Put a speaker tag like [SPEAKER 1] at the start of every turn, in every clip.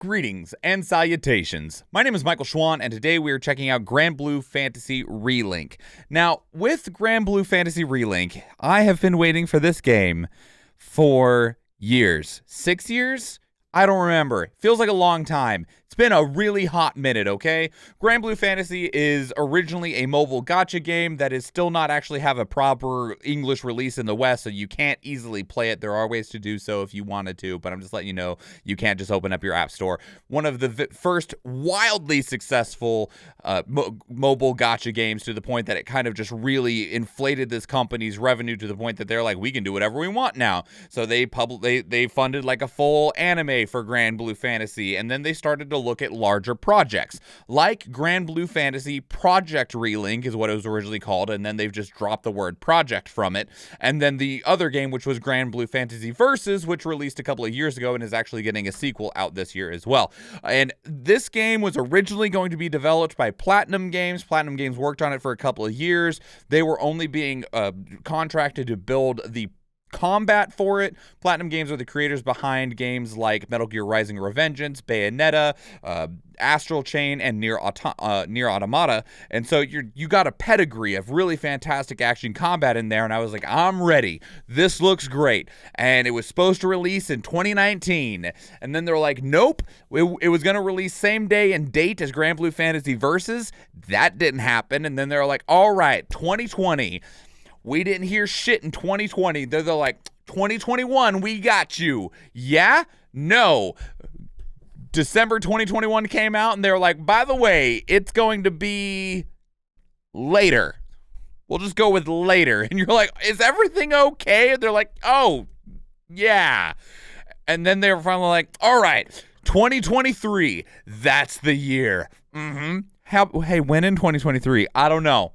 [SPEAKER 1] Greetings and salutations. My name is Michael Schwan, and today we are checking out Granblue Fantasy Relink. Now, with Granblue Fantasy Relink, I have been waiting for this game for years. 6 years? I don't remember. Feels like a long time. It's been a really hot minute, okay? Granblue Fantasy is originally a mobile gacha game that is still not actually have a proper English release in the West, so you can't easily play it. There are ways to do so if you wanted to, but I'm just letting you know you can't just open up your app store. One of the first wildly successful mobile gacha games, to the point that it kind of just really inflated this company's revenue to the point that they're like, we can do whatever we want now. So they funded like a full anime for Granblue Fantasy, and then they started to look at larger projects like Granblue Fantasy Project Relink is what it was originally called, and then they've just dropped the word project from it. And then the other game, which was Granblue Fantasy Versus, which released a couple of years ago and is actually getting a sequel out this year as well. And this game was originally going to be developed by Platinum Games. Platinum Games worked on it for a couple of years. They were only being contracted to build the combat for it. Platinum Games are the creators behind games like Metal Gear Rising: Revengeance, Bayonetta, Astral Chain, and Nier Automata. And so you got a pedigree of really fantastic action combat in there, and I was like, I'm ready. This looks great. And it was supposed to release in 2019. And then they're like, nope. It was going to release same day and date as Granblue Fantasy Versus. That didn't happen. And then they're like, all right, 2020. We didn't hear shit in 2020. They're like, 2021, we got you. Yeah? No. December 2021 came out, and they were like, by the way, it's going to be later. We'll just go with later. And you're like, is everything okay? And they're like, oh, yeah. And then they were finally like, all right, 2023, that's the year. Hey, when in 2023? I don't know.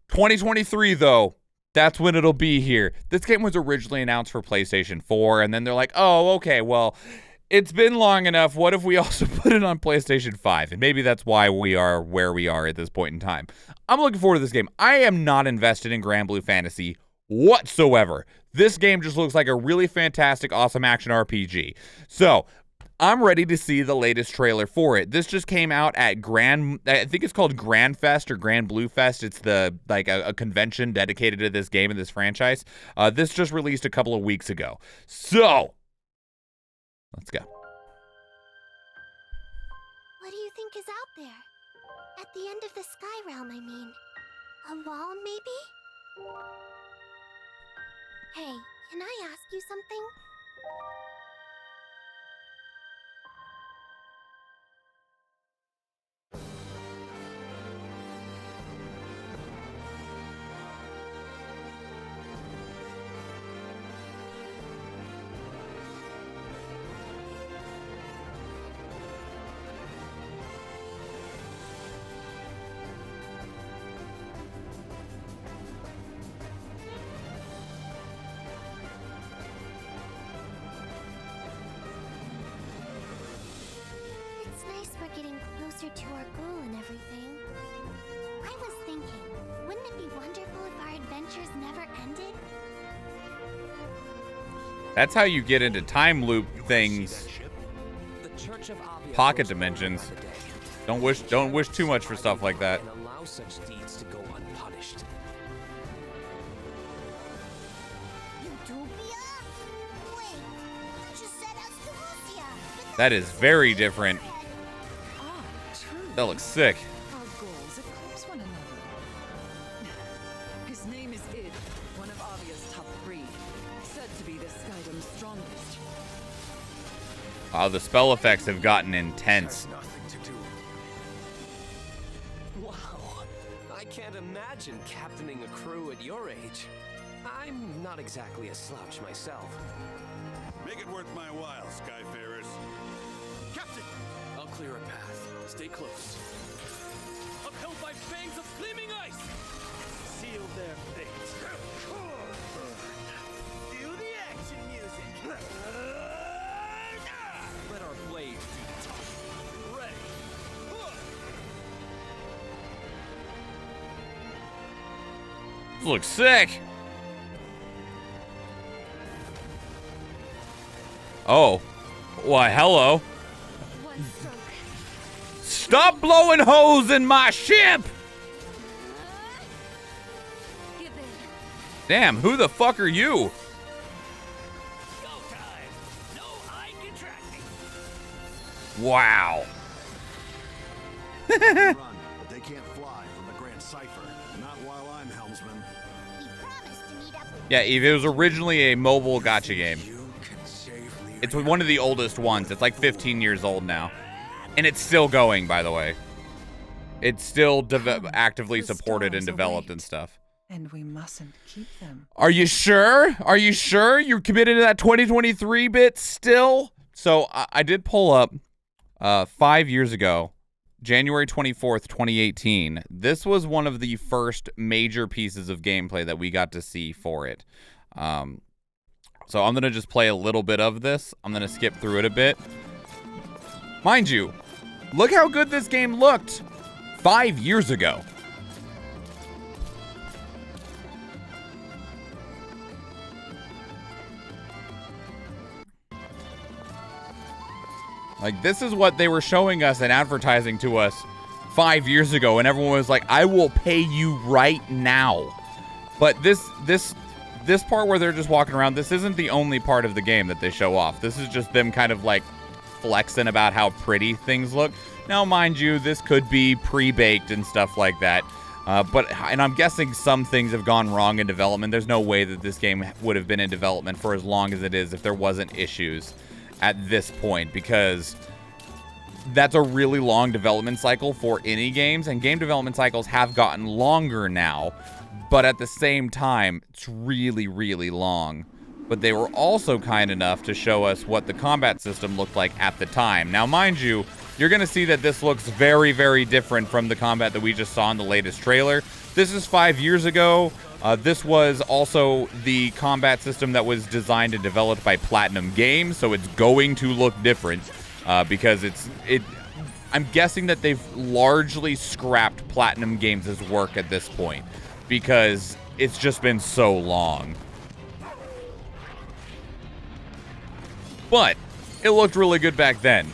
[SPEAKER 1] 2023, though, that's when it'll be here. This game was originally announced for PlayStation 4, and then they're like, oh, okay, well, it's been long enough. What if we also put it on PlayStation 5? And maybe that's why we are where we are at this point in time. I'm looking forward to this game. I am not invested in Granblue Fantasy whatsoever. This game just looks like a really fantastic, awesome action RPG. So I'm ready to see the latest trailer for it. This just came out at I think it's called Grand Fest or Granblue Fest. It's a convention dedicated to this game and this franchise. This just released a couple of weeks ago. So, let's go.
[SPEAKER 2] What do you think is out there? At the end of the Sky Realm, I mean. A wall, maybe? Hey, can I ask you something? We're getting closer to our goal and everything. I was thinking, wouldn't it be wonderful if our adventures never ended?
[SPEAKER 1] That's how you get into time loop things. Pocket dimensions. Don't wish too much for stuff like that. That is very different. That looks sick.
[SPEAKER 3] Our goals eclipse one another. His name is Id, one of Avia's top 3, said to be the Skydom's strongest.
[SPEAKER 1] Wow, the spell effects have gotten intense.
[SPEAKER 4] Wow, I can't imagine captaining a crew at your age. I'm not exactly a slouch myself.
[SPEAKER 5] Make it worth my while, Skyfarers.
[SPEAKER 4] Captain! I'll clear a path. Stay close. Upheld by fangs of gleaming ice!
[SPEAKER 5] Seal their fate. Cue the action music.
[SPEAKER 4] Let our blades do the talking. Ready.
[SPEAKER 1] This looks sick. Oh. Why, hello.
[SPEAKER 3] Sunstroke.
[SPEAKER 1] Stop blowing holes in my ship!
[SPEAKER 3] Give in.
[SPEAKER 1] Damn, who the fuck are you?
[SPEAKER 6] Go time. No eye contracting.
[SPEAKER 1] Wow.
[SPEAKER 5] Run, but they can't fly from the Grand Cipher. Not while I'm helmsman.
[SPEAKER 2] We promised to meet up with
[SPEAKER 1] Yeah, Eve, it was originally a mobile gacha game.
[SPEAKER 5] You can save me.
[SPEAKER 1] It's one of the oldest ones. It's like 15 years old now. And it's still going, by the way. It's still actively
[SPEAKER 3] the
[SPEAKER 1] supported and
[SPEAKER 3] stars
[SPEAKER 1] developed
[SPEAKER 3] await.
[SPEAKER 1] and stuff.
[SPEAKER 3] And we mustn't keep them.
[SPEAKER 1] Are you sure? Are you sure you're committed to that 2023 bit still? So I did pull up 5 years ago, January 24th, 2018. This was one of the first major pieces of gameplay that we got to see for it. So I'm going to just play a little bit of this. I'm going to skip through it a bit. Mind you, look how good this game looked 5 years ago. Like, this is what they were showing us and advertising to us 5 years ago, and everyone was like, I will pay you right now. But this part where they're just walking around, this isn't the only part of the game that they show off. This is just them kind of like flexing about how pretty things look. Now, mind you, this could be pre-baked and stuff like that. And I'm guessing some things have gone wrong in development. There's no way that this game would have been in development for as long as it is if there wasn't issues at this point, because that's a really long development cycle for any games, and game development cycles have gotten longer now, but at the same time, it's really, really long. But they were also kind enough to show us what the combat system looked like at the time. Now, mind you, you're going to see that this looks very, very different from the combat that we just saw in the latest trailer. This is 5 years ago. This was also the combat system that was designed and developed by Platinum Games, so it's going to look different because I'm guessing that they've largely scrapped Platinum Games' work at this point because it's just been so long. But it looked really good back then.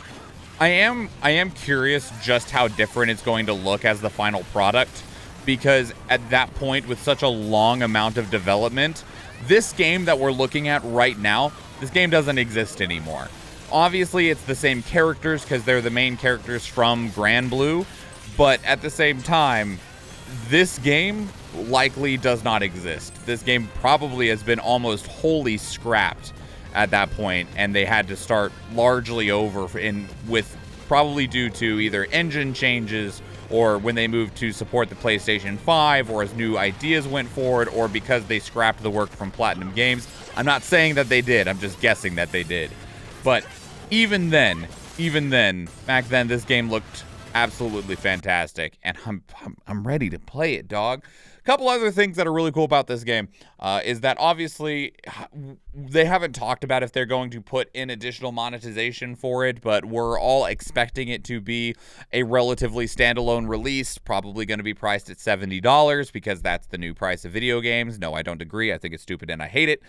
[SPEAKER 1] I am curious just how different it's going to look as the final product, because at that point, with such a long amount of development, this game that we're looking at right now, this game doesn't exist anymore. Obviously, it's the same characters because they're the main characters from Granblue, but at the same time, this game likely does not exist. This game probably has been almost wholly scrapped at that point, and they had to start largely over with probably due to either engine changes, or when they moved to support the PlayStation 5, or as new ideas went forward, or because they scrapped the work from Platinum Games. I'm not saying that they did, I'm just guessing that they did. But even then, back then, this game looked absolutely fantastic, and I'm ready to play it, dog. A couple other things that are really cool about this game is that obviously they haven't talked about if they're going to put in additional monetization for it, but we're all expecting it to be a relatively standalone release, probably going to be priced at $70 because that's the new price of video games. No, I don't agree. I think it's stupid and I hate it.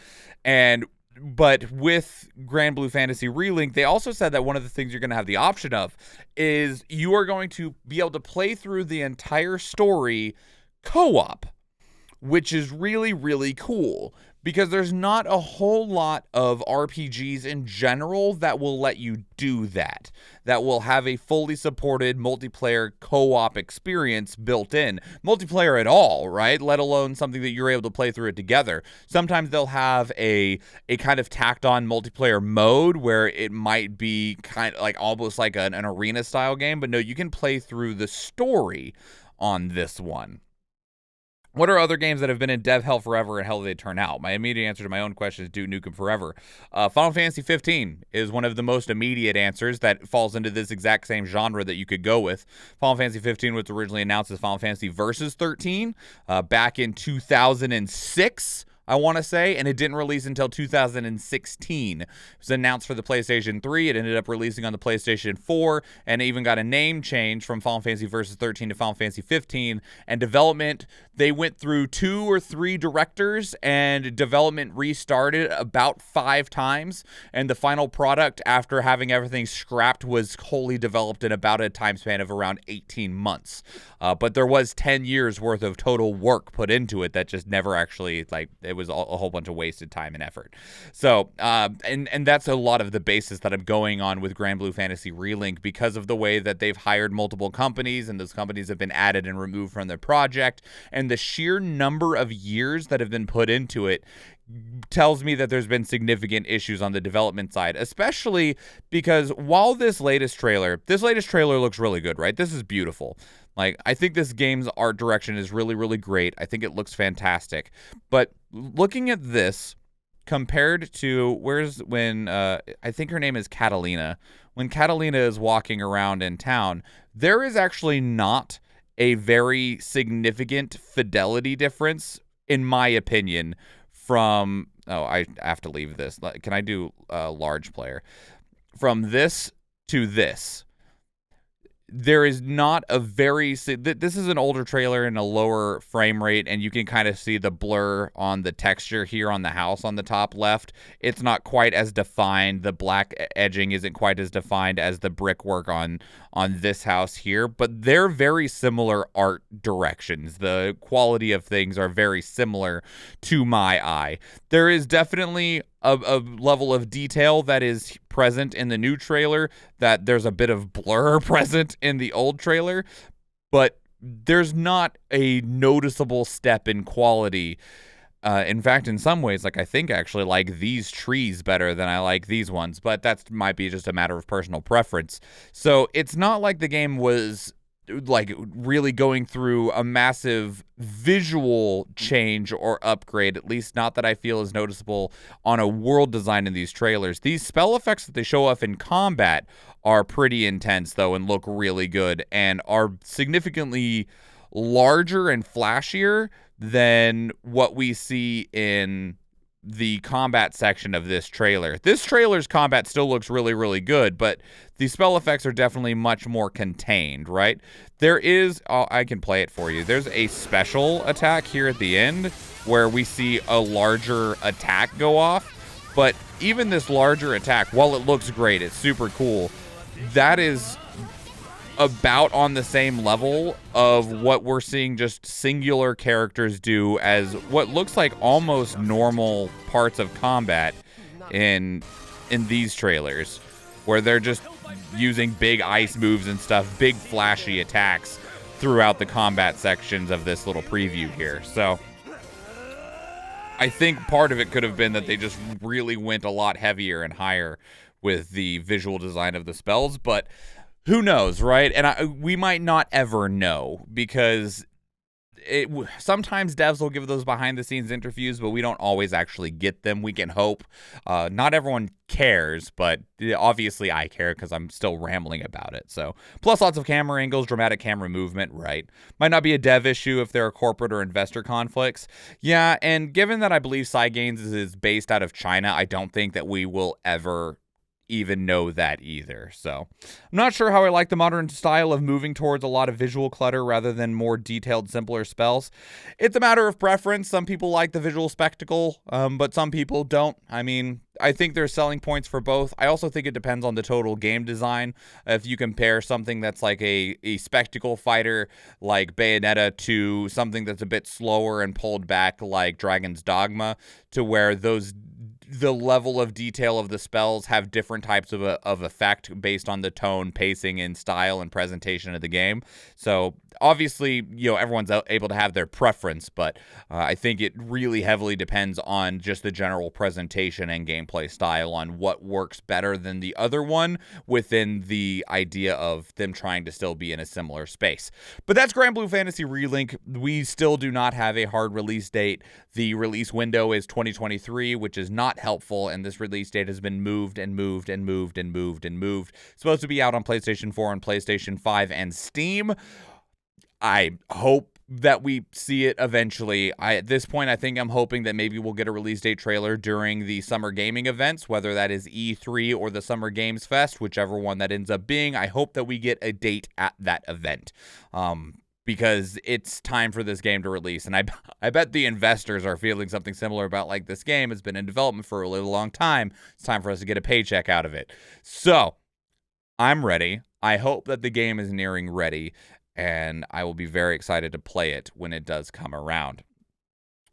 [SPEAKER 1] But with Granblue Fantasy Relink, they also said that one of the things you're going to have the option of is you are going to be able to play through the entire story co-op, which is really, really cool because there's not a whole lot of RPGs in general that will let you do that will have a fully supported multiplayer co-op experience built in. Multiplayer at all, right? Let alone something that you're able to play through it together. Sometimes they'll have a kind of tacked on multiplayer mode where it might be kind of like almost like an arena style game, but no, you can play through the story on this one. What are other games that have been in dev hell forever and how do they turn out? My immediate answer to my own question is Duke Nukem Forever. Final Fantasy 15 is one of the most immediate answers that falls into this exact same genre that you could go with. Final Fantasy 15 was originally announced as Final Fantasy Versus 13 back in 2006. I want to say, and it didn't release until 2016. It was announced for the PlayStation 3. It ended up releasing on the PlayStation 4, and it even got a name change from Final Fantasy Versus 13 to Final Fantasy 15. And development, they went through 2 or 3 directors, and development restarted about 5 times. And the final product, after having everything scrapped, was wholly developed in about a time span of around 18 months. But there was 10 years worth of total work put into it that just never actually, like, it was a whole bunch of wasted time and effort. So, and that's a lot of the basis that I'm going on with Granblue Fantasy Relink, because of the way that they've hired multiple companies, and those companies have been added and removed from their project, and the sheer number of years that have been put into it tells me that there's been significant issues on the development side, especially because while this latest trailer looks really good, right? This is beautiful. Like, I think this game's art direction is really, really great. I think it looks fantastic. But looking at this compared to when I think her name is Catalina. When Catalina is walking around in town, there is actually not a very significant fidelity difference, in my opinion, from... Oh, I have to leave this. Can I do large player? From this to this, there is not a very... This is an older trailer in a lower frame rate, and you can kind of see the blur on the texture here on the house on the top left. It's not quite as defined. The black edging isn't quite as defined as the brickwork on this house here, but they're very similar art directions. The quality of things are very similar to my eye. There is definitely a level of detail that is present in the new trailer that there's a bit of blur present in the old trailer, but there's not a noticeable step in quality. In fact, in some ways, like, I think I actually like these trees better than I like these ones, but that might be just a matter of personal preference. So it's not like the game was like really going through a massive visual change or upgrade, at least not that I feel is noticeable on a world design in these trailers. These spell effects that they show off in combat are pretty intense, though, and look really good, and are significantly larger and flashier than what we see in the combat section of this trailer. This trailer's combat still looks really, really good, but the spell effects are definitely much more contained, right? There is, I can play it for you. There's a special attack here at the end where we see a larger attack go off, but even this larger attack, while it looks great, it's super cool, that is about on the same level of what we're seeing just singular characters do as what looks like almost normal parts of combat in these trailers, where they're just using big ice moves and stuff, big flashy attacks throughout the combat sections of this little preview here. So I think part of it could have been that they just really went a lot heavier and higher with the visual design of the spells, but who knows, right? And we might not ever know, because sometimes devs will give those behind-the-scenes interviews, but we don't always actually get them. We can hope. Not everyone cares, but obviously I care because I'm still rambling about it. So, plus lots of camera angles, dramatic camera movement, right? Might not be a dev issue if there are corporate or investor conflicts. Yeah, and given that I believe Cygames is based out of China, I don't think that we will ever even know that either. So I'm not sure how I like the modern style of moving towards a lot of visual clutter rather than more detailed, simpler spells. It's a matter of preference. Some people like the visual spectacle, but some people don't. I mean, I think there's selling points for both. I also think it depends on the total game design. If you compare something that's like a spectacle fighter like Bayonetta to something that's a bit slower and pulled back like Dragon's Dogma, to where the level of detail of the spells have different types of effect based on the tone, pacing, and style and presentation of the game. So obviously, everyone's able to have their preference, but I think it really heavily depends on just the general presentation and gameplay style on what works better than the other one within the idea of them trying to still be in a similar space. But that's Granblue Fantasy Relink. We still do not have a hard release date. The release window is 2023, which is not helpful, and this release date has been moved and moved and moved and moved and moved. It's supposed to be out on PlayStation 4 and PlayStation 5 and Steam. I hope that we see it eventually. At this point, I think I'm hoping that maybe we'll get a release date trailer during the summer gaming events, whether that is E3 or the Summer Games Fest, whichever one that ends up being. I hope that we get a date at that event. Because it's time for this game to release. And I bet the investors are feeling something similar about, like, this game has been in development for a little long time. It's time for us to get a paycheck out of it. So I'm ready. I hope that the game is nearing ready, and I will be very excited to play it when it does come around.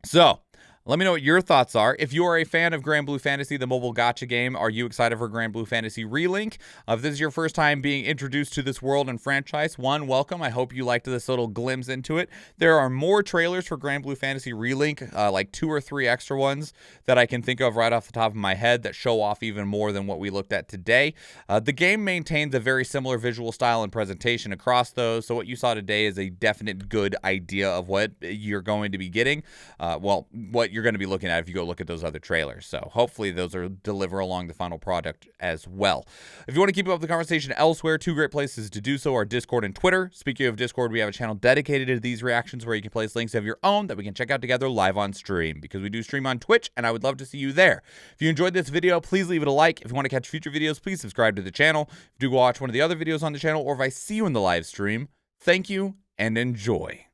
[SPEAKER 1] So let me know what your thoughts are. If you are a fan of Granblue Fantasy, the mobile gacha game, are you excited for Granblue Fantasy Relink? If this is your first time being introduced to this world and franchise, welcome. I hope you liked this little glimpse into it. There are more trailers for Granblue Fantasy Relink, like 2 or 3 extra ones that I can think of right off the top of my head that show off even more than what we looked at today. The game maintains a very similar visual style and presentation across those, so what you saw today is a definite good idea of what you're going to be getting. What you're going to be looking at if you go look at those other trailers. So hopefully those are deliver along the final product as well. If you want to keep up the conversation elsewhere, 2 great places to do so are Discord and Twitter. Speaking of Discord, we have a channel dedicated to these reactions where you can place links of your own that we can check out together live on stream, because we do stream on Twitch, and I would love to see you there. If you enjoyed this video, please leave it a like. If you want to catch future videos, please subscribe to the channel. If you do watch one of the other videos on the channel, or if I see you in the live stream, thank you and enjoy.